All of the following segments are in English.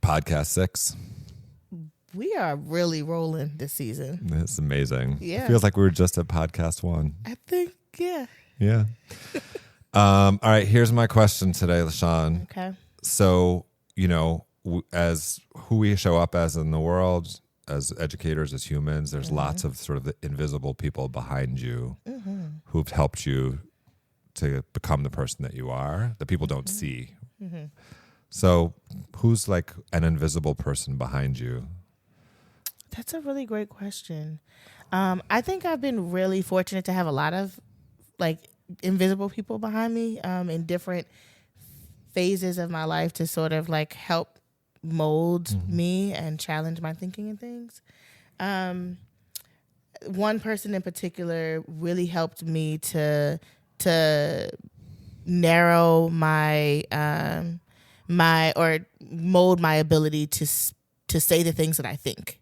podcast 6. We are really rolling this season. It's amazing. Yeah. It feels like we were just at podcast 1. I think, yeah. Yeah. All right, here's my question today, LaShawn. Okay. So, as who we show up as in the world, as educators, as humans, there's lots of sort of the invisible people behind you who've helped you to become the person that you are, that people don't see. So who's like an invisible person behind you? That's a really great question. I think I've been really fortunate to have a lot of like invisible people behind me in different phases of my life to sort of like help mold me and challenge my thinking and things. One person in particular really helped me to narrow my or mold my ability to say the things that I think.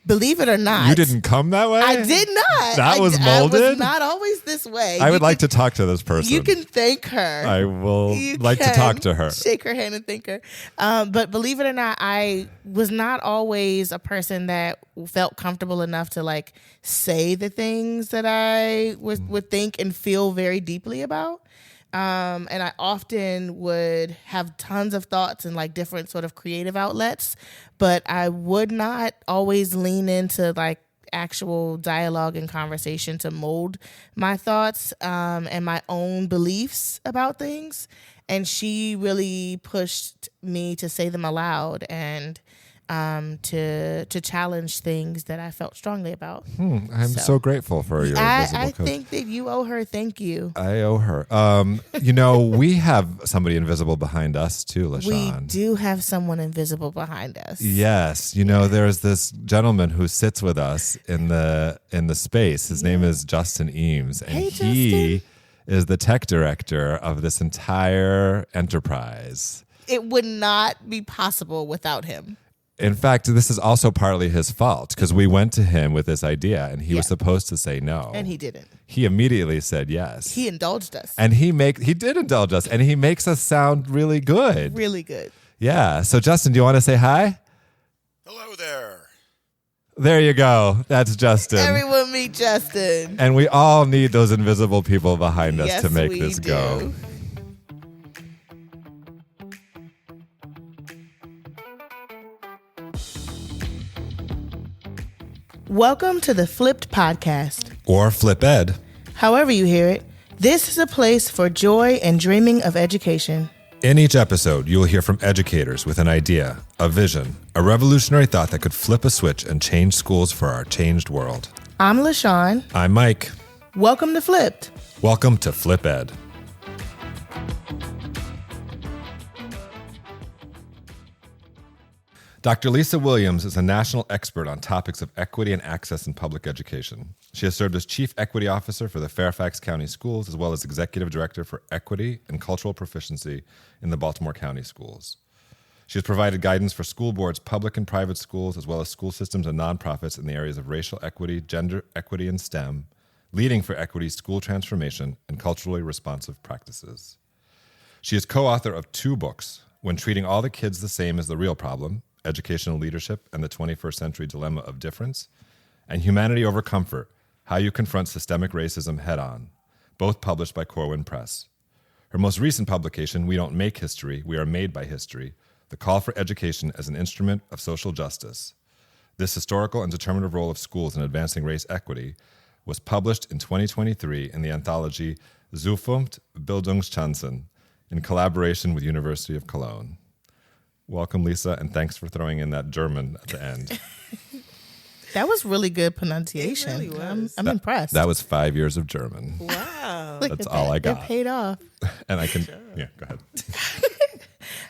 Believe it or not, You didn't come that way? I did not. That was molded? I was not always this way. I would like to talk to this person. You can thank her. I will to talk to her. Shake her hand and thank her. But believe it or not, I was not always a person that felt comfortable enough to like say the things that I would think and feel very deeply about. And I often would have tons of thoughts and like different sort of creative outlets, but I would not always lean into like actual dialogue and conversation to mold my thoughts and my own beliefs about things. And she really pushed me to say them aloud and to challenge things that I felt strongly about. I'm so grateful for your invisible I coach. think that you owe her thank you. I owe her. We have somebody invisible behind us too, LaShawn. We do have someone invisible behind us. Yes, there's this gentleman who sits with us in the space. His name is Justin Eames, and he is the tech director of this entire enterprise. It would not be possible without him. In fact, this is also partly his fault because we went to him with this idea and he was supposed to say no. And he didn't. He immediately said yes. He indulged us. And he did indulge us, and he makes us sound really good. Really good. Yeah. So Justin, do you want to say hi? Hello there. There you go. That's Justin. Everyone meet Justin. And we all need those invisible people behind us Yes, to make we this do. go. Welcome to the Flipped Podcast. Or Flip Ed. However you hear it, this is a place for joy and dreaming of education. In each episode, you will hear from educators with an idea, a vision, a revolutionary thought that could flip a switch and change schools for our changed world. I'm LaShawn. I'm Mike. Welcome to Flipped. Welcome to Flip Ed. Dr. Lisa Williams is a national expert on topics of equity and access in public education. She has served as Chief Equity Officer for the Fairfax County Schools, as well as Executive Director for Equity and Cultural Proficiency in the Baltimore County Schools. She has provided guidance for school boards, public and private schools, as well as school systems and nonprofits in the areas of racial equity, gender equity, and STEM, leading for equity, school transformation, and culturally responsive practices. She is co-author of 2 books, When Treating All the Kids the Same is the Real Problem, Educational Leadership and the 21st Century Dilemma of Difference, and Humanity Over Comfort, How You Confront Systemic Racism Head-On, both published by Corwin Press. Her most recent publication, We Don't Make History, We Are Made by History, The Call for Education as an Instrument of Social Justice. This historical and determinative role of schools in advancing race equity was published in 2023 in the anthology Zukunft Bildungschancen in collaboration with University of Cologne. Welcome, Lisa, and thanks for throwing in that German at the end. That was really good pronunciation. It really was. I'm impressed. That was 5 years of German. Wow. Look That's at all that. I got. It paid off. And I can, yeah, go ahead.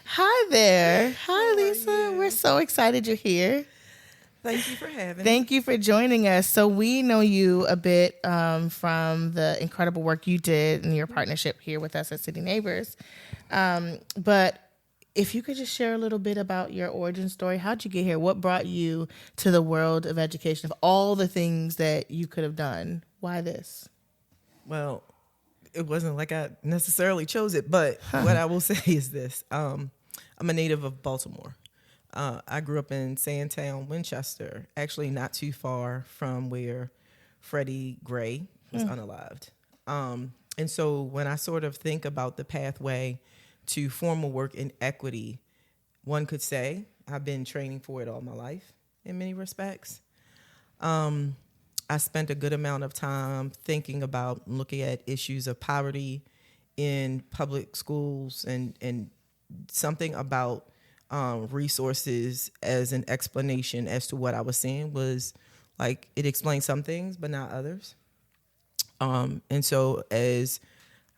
Hi there. Hi, Lisa. We're so excited you're here. Thank you for having me. Thank you for joining us. So we know you a bit from the incredible work you did in your partnership here with us at City Neighbors. But if you could just share a little bit about your origin story. How'd you get here? What brought you to the world of education? Of all the things that you could have done, why this? Well, it wasn't like I necessarily chose it, but what I will say is this. I'm a native of Baltimore. I grew up in Sandtown, Winchester, actually not too far from where Freddie Gray was unalived. And so when I sort of think about the pathway to formal work in equity, one could say I've been training for it all my life in many respects. I spent a good amount of time thinking about looking at issues of poverty in public schools and something about resources as an explanation as to what I was seeing was like it explained some things but not others. And so as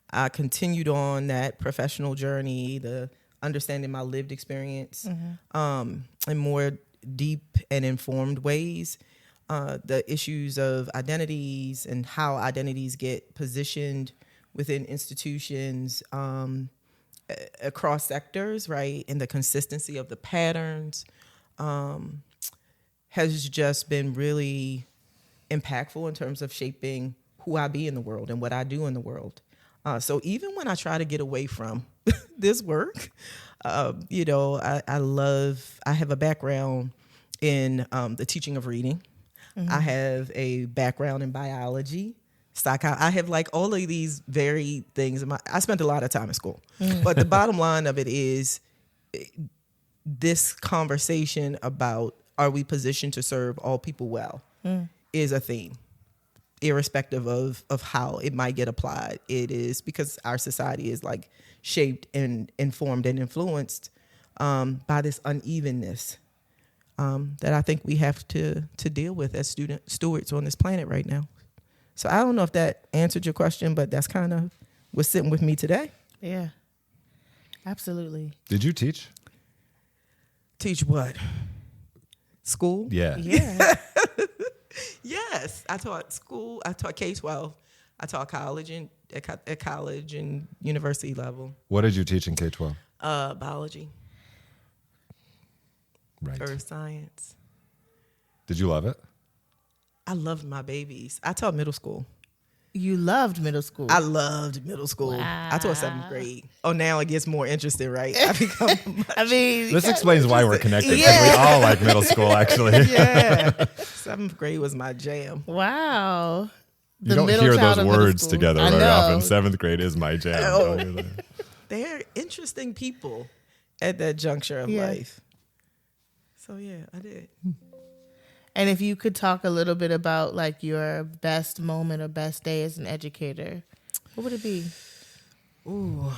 I continued on that professional journey, the understanding my lived experience in more deep and informed ways, the issues of identities and how identities get positioned within institutions across sectors, right? And the consistency of the patterns has just been really impactful in terms of shaping who I be in the world and what I do in the world. So even when I try to get away from this work, I have a background in the teaching of reading. I have a background in biology, I have like all of these varied things. I spent a lot of time in school, but the bottom line of it is this conversation about are we positioned to serve all people well is a theme, irrespective of how it might get applied. It is because our society is like shaped and informed and influenced by this unevenness that I think we have to deal with as stewards on this planet right now. So I don't know if that answered your question, but that's kind of what's sitting with me today. Yeah, absolutely. Did you teach? Teach what? School? Yeah. Yeah. Yes, I taught school. I taught K-12. I taught college and at college and university level. What did you teach in K-12? Biology. Right. Earth science. Did you love it? I loved my babies. I taught middle school. You loved middle school. I loved middle school. Wow. I taught 7th grade. Oh, now it gets more interesting, right? I become this explains why we're connected, because we all like middle school, actually. Yeah. 7th grade was my jam. Wow. You don't hear those words together very often. 7th grade is my jam. Oh. They're interesting people at that juncture of life. So, yeah, I did. And if you could talk a little bit about like your best moment or best day as an educator, what would it be? Ooh,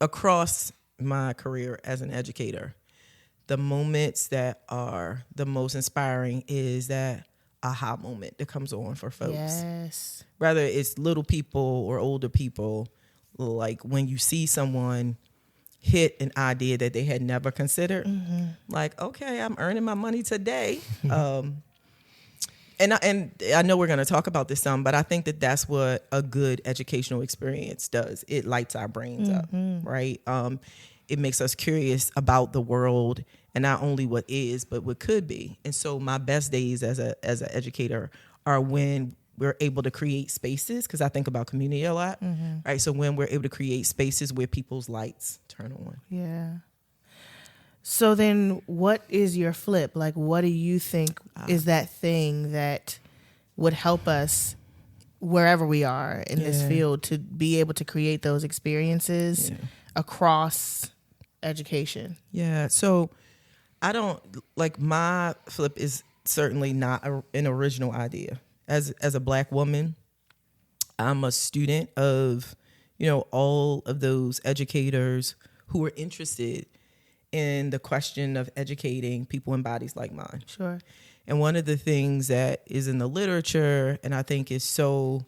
across my career as an educator, the moments that are the most inspiring is that aha moment that comes on for folks. Yes. Whether it's little people or older people, like when you see someone hit an idea that they had never considered, like, okay, I'm earning my money today. And I know we're going to talk about this some, but I think that that's what a good educational experience does. It lights our brains up, right? It makes us curious about the world and not only what is, but what could be. And so my best days as an educator are when we're able to create spaces, because I think about community a lot, right? So when we're able to create spaces where people's lights turn on. Yeah. So then what is your flip? Like, what do you think is that thing that would help us wherever we are in this field to be able to create those experiences across education? Yeah. So I don't, like, my flip is certainly not an original idea. As a Black woman, I'm a student of, all of those educators who are interested in the question of educating people in bodies like mine. Sure. And one of the things that is in the literature, and I think is so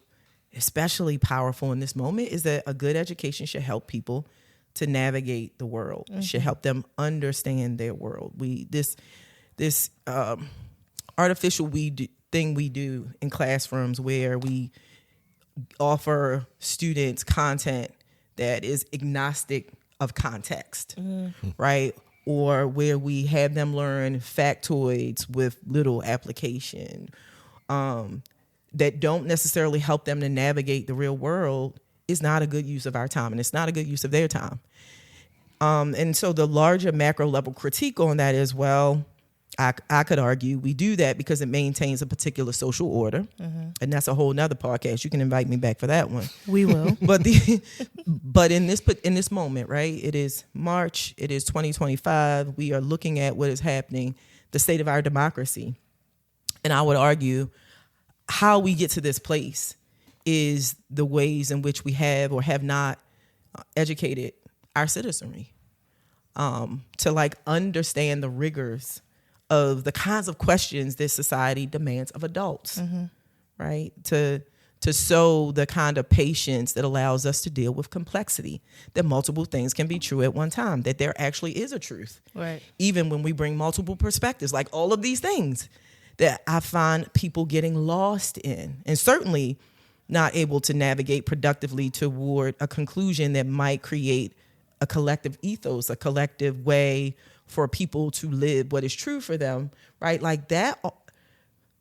especially powerful in this moment, is that a good education should help people to navigate the world. It should help them understand their world. This artificial thing we do in classrooms where we offer students content that is agnostic of context, right? Or where we have them learn factoids with little application that don't necessarily help them to navigate the real world is not a good use of our time, and it's not a good use of their time. And so the larger macro level critique on that is, well, I could argue we do that because it maintains a particular social order. And that's a whole nother podcast. You can invite me back for that one. We will. But in this moment, right? It is March. It is 2025. We are looking at what is happening, the state of our democracy. And I would argue how we get to this place is the ways in which we have or have not educated our citizenry to like understand the rigors of the kinds of questions this society demands of adults, right? To sow the kind of patience that allows us to deal with complexity, that multiple things can be true at one time, that there actually is a truth. Right. Even when we bring multiple perspectives, like all of these things that I find people getting lost in, and certainly not able to navigate productively toward a conclusion that might create a collective ethos, a collective way for people to live what is true for them, right? Like that,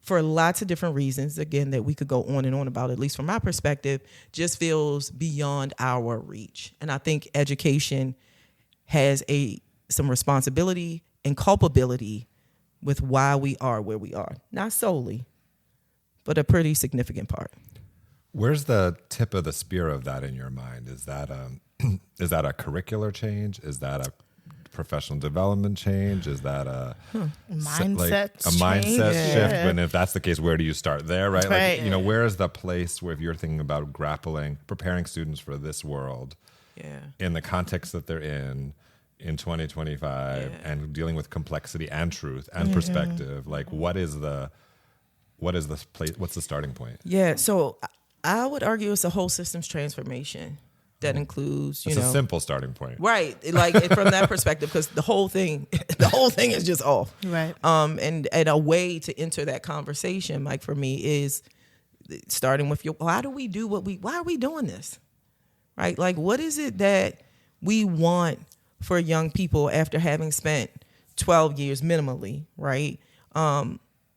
for lots of different reasons, again, that we could go on and on about, at least from my perspective, just feels beyond our reach. And I think education has some responsibility and culpability with why we are where we are. Not solely, but a pretty significant part. Where's the tip of the spear of that in your mind? Is that a curricular change? Is that a professional development change? Is that a mindset shift? And if that's the case, where do you start there? Right? Right. Like, where is the place where if you're thinking about preparing students for this world, in the context that they're in 2025, and dealing with complexity and truth and perspective, like what is the place? What's the starting point? Yeah. So I would argue it's a whole systems transformation. That includes, it's a simple starting point, right? Like from that perspective, because the whole thing is just off, right? And a way to enter that conversation, like for me, is starting with why are we doing this, right? Like, what is it that we want for young people after having spent 12 years minimally, right,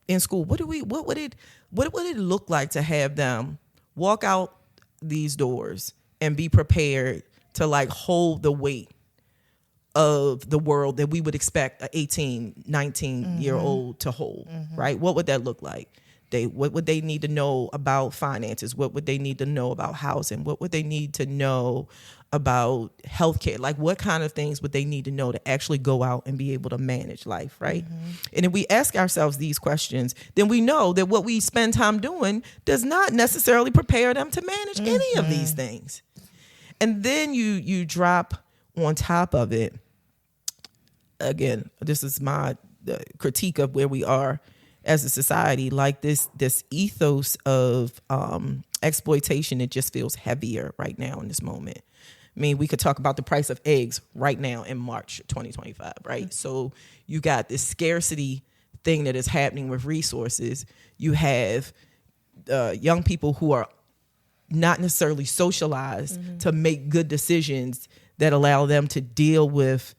in school? What would it look like to have them walk out these doors and be prepared to like hold the weight of the world that we would expect an 18, 19-year-old to hold, right? What would that look like? What would they need to know about finances? What would they need to know about housing? What would they need to know about healthcare? Like what kind of things would they need to know to actually go out and be able to manage life, right? And if we ask ourselves these questions, then we know that what we spend time doing does not necessarily prepare them to manage any of these things. And then you drop on top of it, again, this is my critique of where we are as a society, like this ethos of exploitation that just feels heavier right now in this moment. I mean, we could talk about the price of eggs right now in March 2025, right? So you got this scarcity thing that is happening with resources. You have young people who are not necessarily socialized to make good decisions that allow them to deal with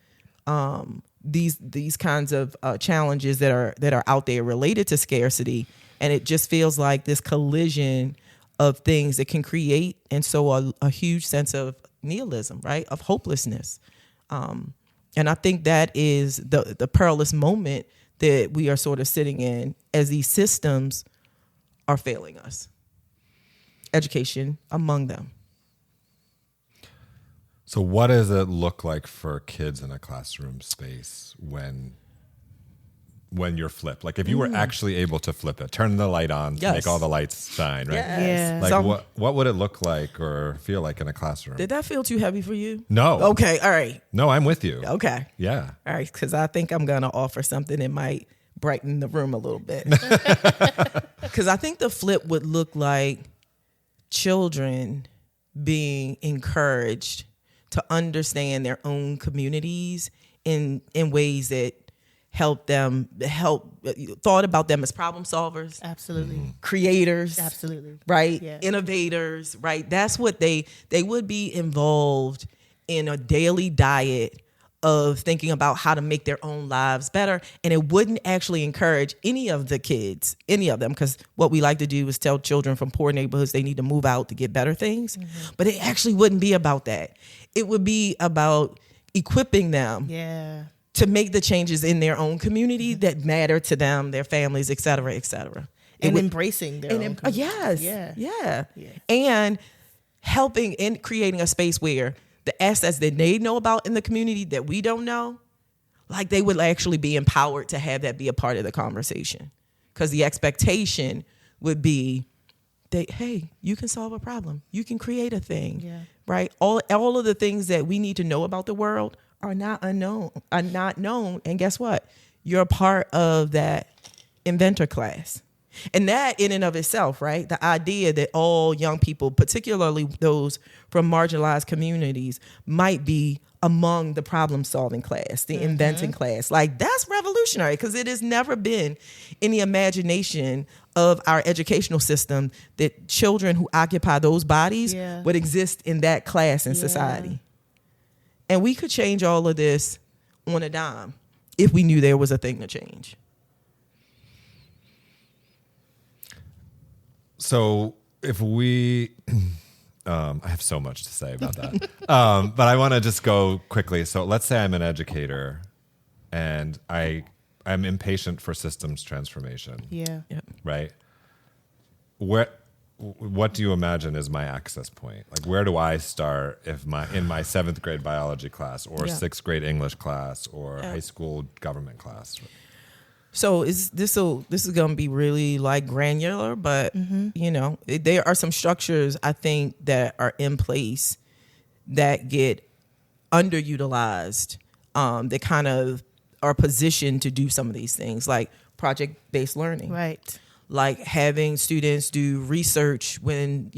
these kinds of challenges that are out there related to scarcity. And it just feels like this collision of things that can create and so a huge sense of nihilism, right, of hopelessness. And I think that is the perilous moment that we are sort of sitting in as these systems are failing us. Education among them. So what does it look like for kids in a classroom space when you're flipped? Like if you were actually able to flip it, turn the light on, make all the lights shine, right? Yes. Like what would it look like or feel like in a classroom? Did that feel too heavy for you? No. Okay, all right. No, I'm with you. Okay. Yeah. All right, because I think I'm going to offer something that might brighten the room a little bit. Because I think the flip would look like children being encouraged to understand their own communities in ways that thought about them as problem solvers. Absolutely. Creators. Absolutely. Right? Yeah. Innovators, right? That's what they would be involved in a daily diet of thinking about how to make their own lives better. And it wouldn't actually encourage any of the kids, any of them, because what we like to do is tell children from poor neighborhoods they need to move out to get better things. But it actually wouldn't be about that. It would be about equipping them Yeah. to make the changes in their own community that matter to them, their families, et cetera, et cetera. And embracing their own community. Yes. Yeah. Yeah. Yeah. And helping in creating a space where the assets that they know about in the community that we don't know, like they would actually be empowered to have that be a part of the conversation. Because the expectation would be that, hey, you can solve a problem. You can create a thing. Yeah. Right? All of the things that we need to know about the world are not known. And guess what? You're a part of that inventor class. And that in and of itself, right? The idea that all young people, particularly those from marginalized communities, might be among the problem solving class, the inventing class. Like that's revolutionary because it has never been in the imagination of our educational system that children who occupy those bodies would exist in that class in society. And we could change all of this on a dime if we knew there was a thing to change. So if we, I have so much to say about that, but I want to just go quickly. So let's say I'm an educator and I'm impatient for systems transformation. Yeah. Right? What do you imagine is my access point? Like, where do I start if in my 7th grade biology class or 6th grade English class or high school government class? So this is going to be really like granular, but there are some structures I think that are in place that get underutilized, that kind of are positioned to do some of these things, like project-based learning, Right. like having students do research when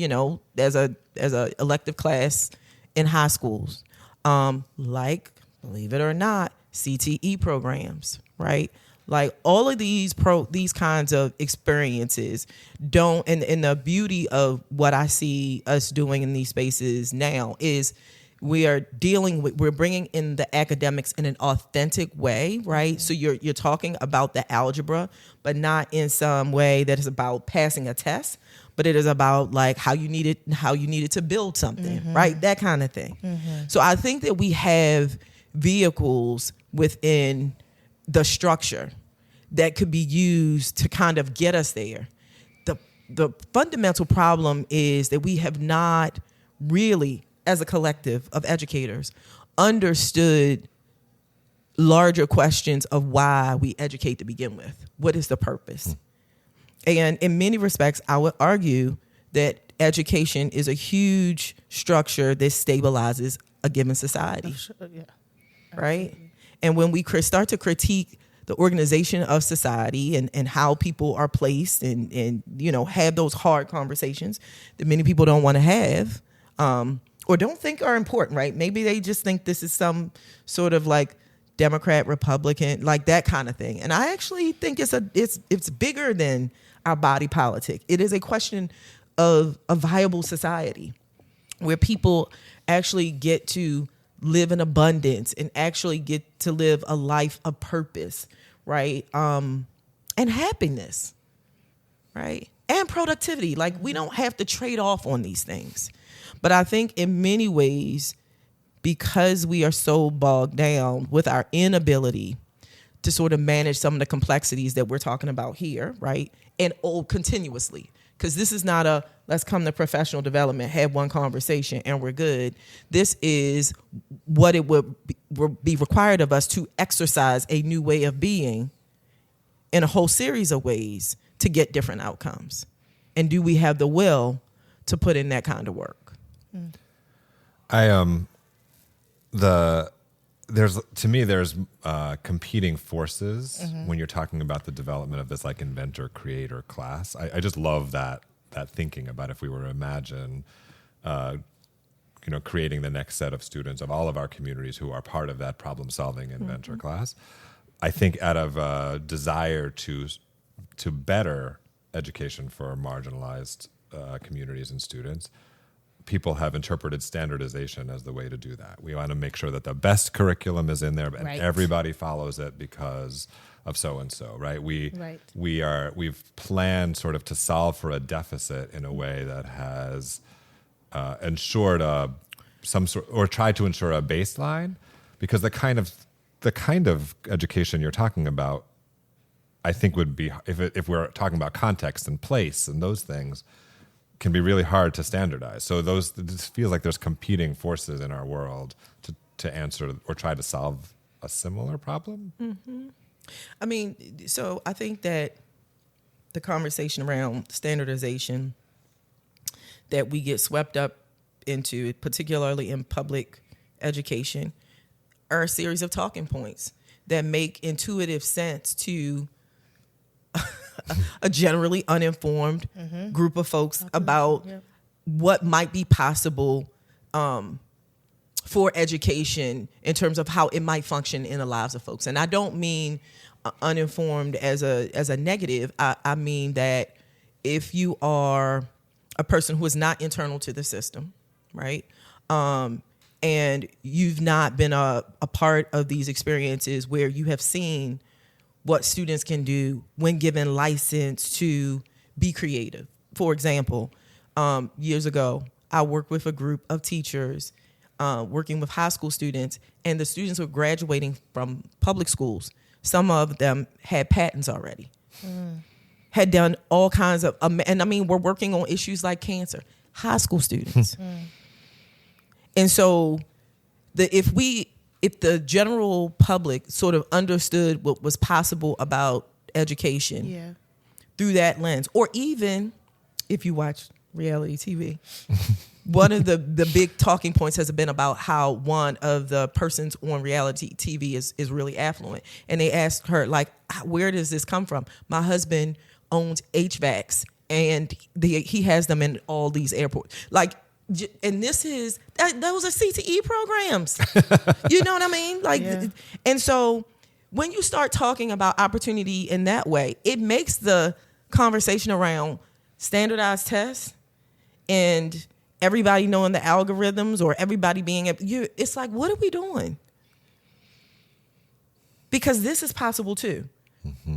as a elective class in high schools, like believe it or not, CTE programs, right? Like all of these kinds of experiences don't, and the beauty of what I see us doing in these spaces now is we're bringing in the academics in an authentic way, right? So you're talking about the algebra, but not in some way that is about passing a test, but it is about like how you needed to build something, right? That kind of thing. So I think that we have vehicles within the structure that could be used to kind of get us there. The fundamental problem is that we have not really, as a collective of educators, understood larger questions of why we educate to begin with. What is the purpose? And in many respects, I would argue that education is a huge structure that stabilizes a given society. Right? And when we start to critique the organization of society and how people are placed and have those hard conversations that many people don't want to have, or don't think are important, right? Maybe they just think this is some sort of like Democrat, Republican, like that kind of thing. And I actually think it's bigger than our body politic. It is a question of a viable society where people actually get to live in abundance and actually get to live a life of purpose, right? And happiness, right? And productivity. Like we don't have to trade off on these things. But I think in many ways, because we are so bogged down with our inability to sort of manage some of the complexities that we're talking about here, right? And continuously. Because this is not a let's come to professional development, have one conversation, and we're good. This is what it would be required of us to exercise a new way of being in a whole series of ways to get different outcomes. And do we have the will to put in that kind of work? There's competing forces when you're talking about the development of this like inventor creator class. I just love that thinking about if we were to imagine creating the next set of students of all of our communities who are part of that problem solving inventor class. I think out of a desire to better education for marginalized communities and students, people have interpreted standardization as the way to do that. We want to make sure that the best curriculum is in there and everybody follows it because of so and so, right? We've planned sort of to solve for a deficit in a way that has ensured some sort or tried to ensure a baseline, because the kind of education you're talking about, I think would be, if we're talking about context and place and those things, can be really hard to standardize. So it just feels like there's competing forces in our world to answer or try to solve a similar problem. Mm-hmm. I mean, so I think that the conversation around standardization that we get swept up into, particularly in public education, are a series of talking points that make intuitive sense to a generally uninformed group of folks about what might be possible for education in terms of how it might function in the lives of folks. And I don't mean uninformed as a negative. I mean that if you are a person who is not internal to the system, right? And you've not been a part of these experiences where you have seen what students can do when given license to be creative. For example, years ago, I worked with a group of teachers working with high school students, and the students were graduating from public schools. Some of them had patents already, had done all kinds of, and I mean, we're working on issues like cancer, high school students. And so if the general public sort of understood what was possible about education through that lens, or even if you watch reality TV, one of the big talking points has been about how one of the persons on reality TV is really affluent. And they asked her, like, where does this come from? My husband owns HVACs and he has them in all these airports. Like, and this is, those are CTE programs. You know what I mean? Like, and so when you start talking about opportunity in that way, it makes the conversation around standardized tests and everybody knowing the algorithms or everybody being, it's like, what are we doing? Because this is possible too,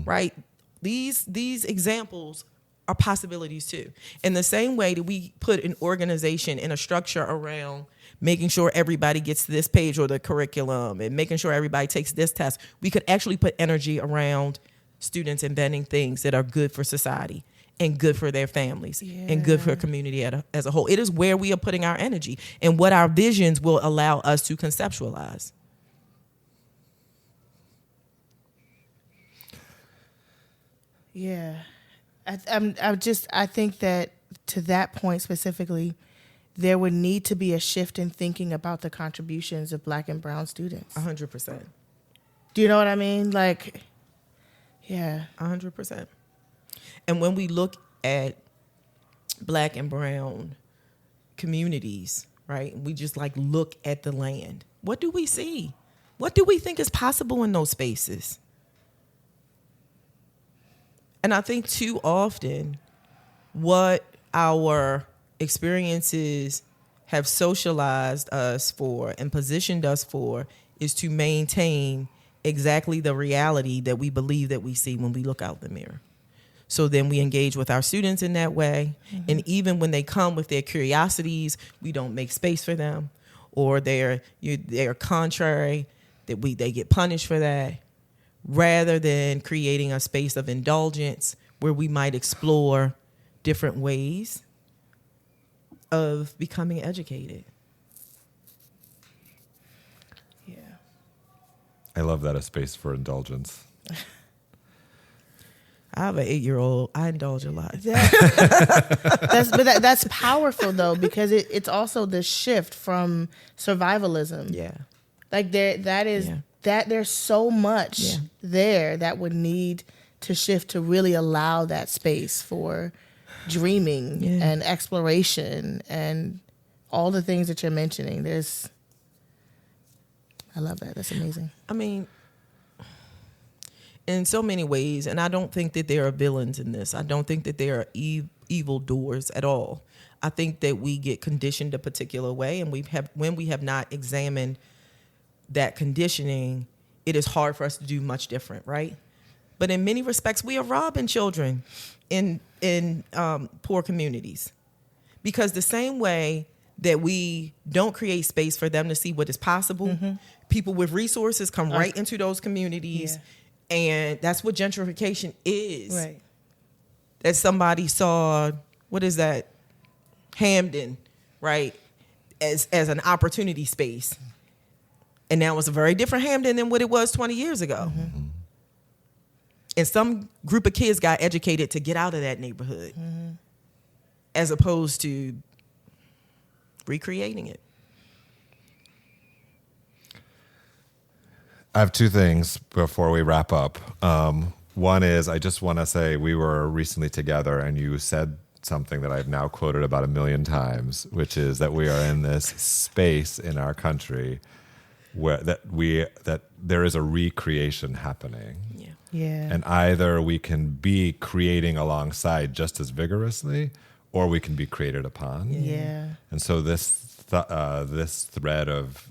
right? These examples are possibilities too. In the same way that we put an organization and a structure around making sure everybody gets to this page or the curriculum and making sure everybody takes this test, we could actually put energy around students inventing things that are good for society and good for their families and good for a community as a whole. It is where we are putting our energy and what our visions will allow us to conceptualize. Yeah. I think that to that point specifically, there would need to be a shift in thinking about the contributions of Black and brown students. 100%. Do you know what I mean? Like, yeah. 100%. And when we look at Black and brown communities, right, we just like look at the land. What do we see? What do we think is possible in those spaces? And I think too often what our experiences have socialized us for and positioned us for is to maintain exactly the reality that we believe that we see when we look out the mirror. So then we engage with our students in that way. And even when they come with their curiosities, we don't make space for them, or they're contrary, they get punished for that, rather than creating a space of indulgence where we might explore different ways of becoming educated. Yeah. I love that, a space for indulgence. I have an 8-year-old. I indulge a lot. That's powerful though, because it's also the shift from survivalism. Yeah. Like there's so much there that would need to shift to really allow that space for dreaming and exploration and all the things that you're mentioning. I love that. That's amazing. I mean, in so many ways, and I don't think that there are villains in this. I don't think that there are evil doers at all. I think that we get conditioned a particular way, and when we have not examined that conditioning, it is hard for us to do much different, right? But in many respects, we are robbing children in poor communities, because the same way that we don't create space for them to see what is possible. People with resources come right into those communities. And that's what gentrification is. Right. That somebody saw, what is that? Hamden, right? As an opportunity space. And now it's a very different Hamden than what it was 20 years ago. And some group of kids got educated to get out of that neighborhood as opposed to recreating it. I have two things before we wrap up. One is I just want to say we were recently together and you said something that I've now quoted about 1 million times, which is that we are in this space in our country where that there is a recreation happening. Yeah. And either we can be creating alongside just as vigorously, or we can be created upon. Yeah. And so this thread of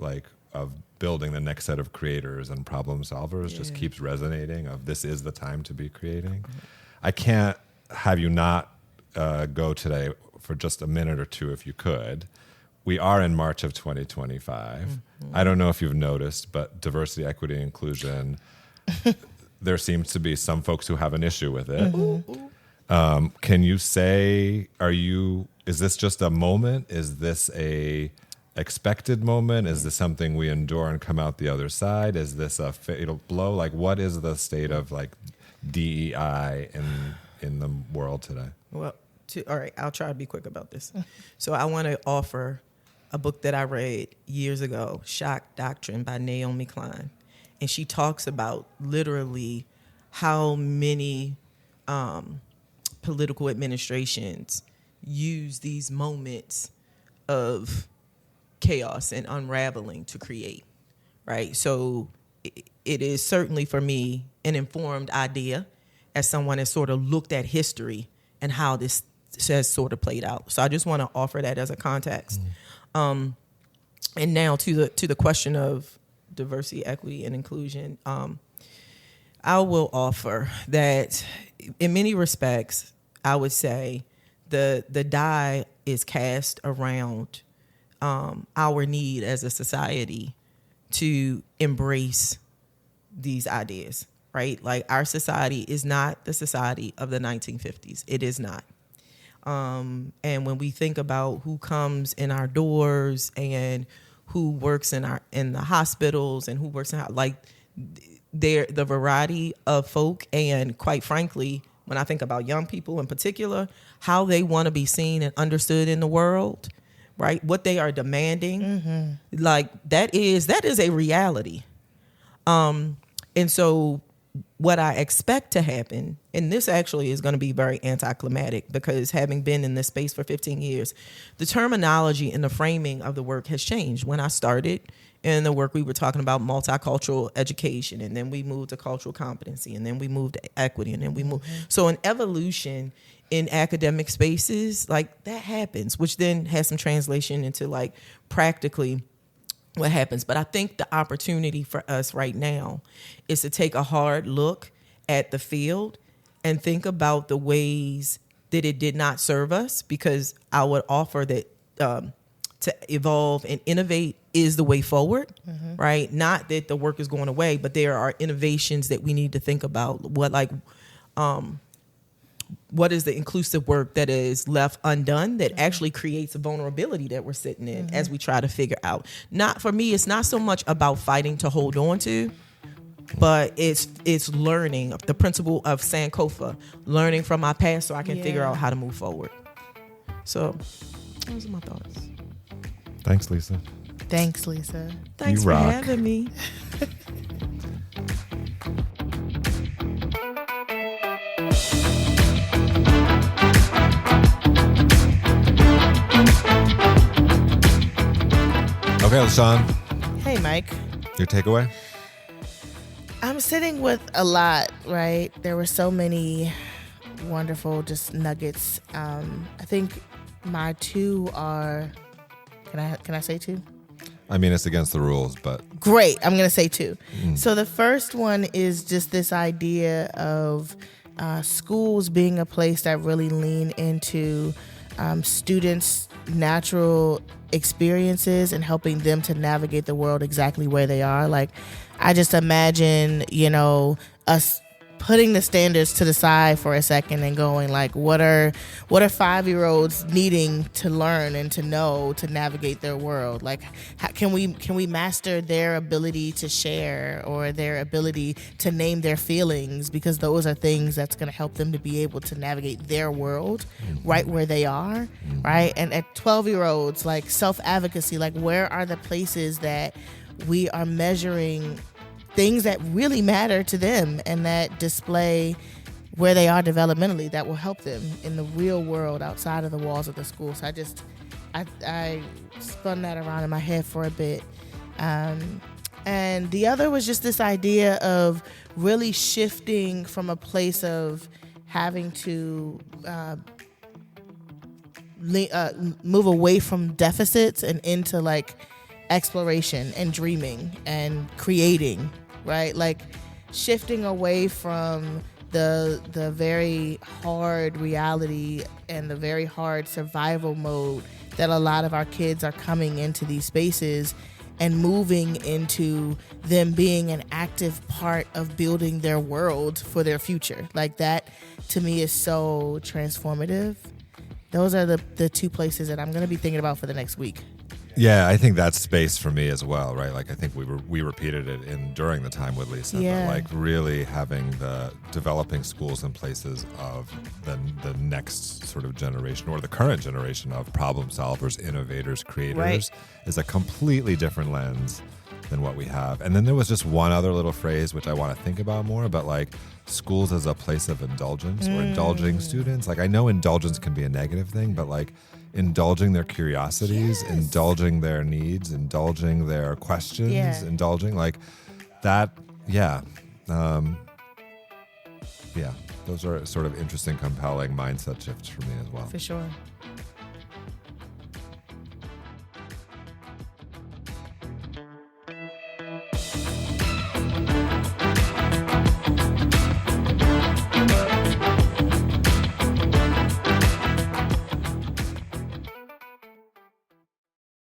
building the next set of creators and problem solvers just keeps resonating. Of this is the time to be creating. I can't have you not go today for just a minute or two if you could. We are in March of 2025. I don't know if you've noticed, but diversity, equity, and inclusion. There seems to be some folks who have an issue with it. Can you say, is this just a moment? Is this a expected moment? Is this something we endure and come out the other side? Is this a fatal blow? Like, what is the state of DEI in the world today? Well, all right, I'll try to be quick about this. So I want to offer a book that I read years ago, Shock Doctrine by Naomi Klein. And she talks about literally how many political administrations use these moments of chaos and unraveling to create, right? So it is certainly for me an informed idea as someone has sort of looked at history and how this has sort of played out. So I just want to offer that as a context. And now to the question of diversity, equity, and inclusion, I will offer that in many respects, I would say the die is cast around our need as a society to embrace these ideas, right? Like, our society is not the society of the 1950s. It is not. And when we think about who comes in our doors and who works in the hospitals and who works in the variety of folk, and quite frankly, when I think about young people in particular, how they want to be seen and understood in the world, right? What they are demanding, like that is a reality. And so what I expect to happen, and this actually is going to be very anticlimactic because having been in this space for 15 years, the terminology and the framing of the work has changed. When I started in the work, we were talking about multicultural education, and then we moved to cultural competency, and then we moved to equity, and then we moved. So an evolution in academic spaces, like that happens, which then has some translation into like practically what happens. But I think the opportunity for us right now is to take a hard look at the field and think about the ways that it did not serve us, because I would offer that to evolve and innovate is the way forward, right? Not that the work is going away, but there are innovations that we need to think about. What is the inclusive work that is left undone that actually creates a vulnerability that we're sitting in as we try to figure out. Not for me, it's not so much about fighting to hold on to, but it's learning the principle of Sankofa, learning from my past so I can figure out how to move forward. So those are my thoughts. Thanks, Lisa. Thanks, Lisa. Thanks for having me. Okay, LaShawn, Hey, Mike. your takeaway? I'm sitting with a lot, right? There were so many wonderful just nuggets. I think my two are, can I say two? I mean, it's against the rules, but Great. I'm going to say two. So the first one is just this idea of schools being a place that really lean into students' natural experiences and helping them to navigate the world exactly where they are. Like, I just imagine, us putting the standards to the side for a second and going like, what are 5-year-olds needing to learn and to know to navigate their world? Like, how can we master their ability to share or their ability to name their feelings, because those are things that's going to help them to be able to navigate their world right where they are, right? And at 12-year-olds, like self-advocacy, like where are the places that we are measuring things that really matter to them and that display where they are developmentally, that will help them in the real world outside of the walls of the school. So I spun that around in my head for a bit. And the other was just this idea of really shifting from a place of having to move away from deficits and into like exploration and dreaming and creating, right? Like shifting away from the very hard reality and the very hard survival mode that a lot of our kids are coming into these spaces, and moving into them being an active part of building their world for their future. Like that to me is so transformative. Those are the two places that I'm going to be thinking about for the next week. Yeah, I think that's space for me as well, right? Like I think we repeated it during the time with Lisa, Yeah. but like really having the developing schools and places of the next sort of generation or the current generation of problem solvers, innovators, creators Right. is a completely different lens than what we have. And then there was just one other little phrase which I want to think about more, but like schools as a place of indulgence or indulging students. Like I know indulgence can be a negative thing, but like indulging their curiosities, Yes. indulging their needs, indulging their questions, Yeah. indulging like that. Yeah. Those are sort of interesting, compelling mindset shifts for me as well. For sure.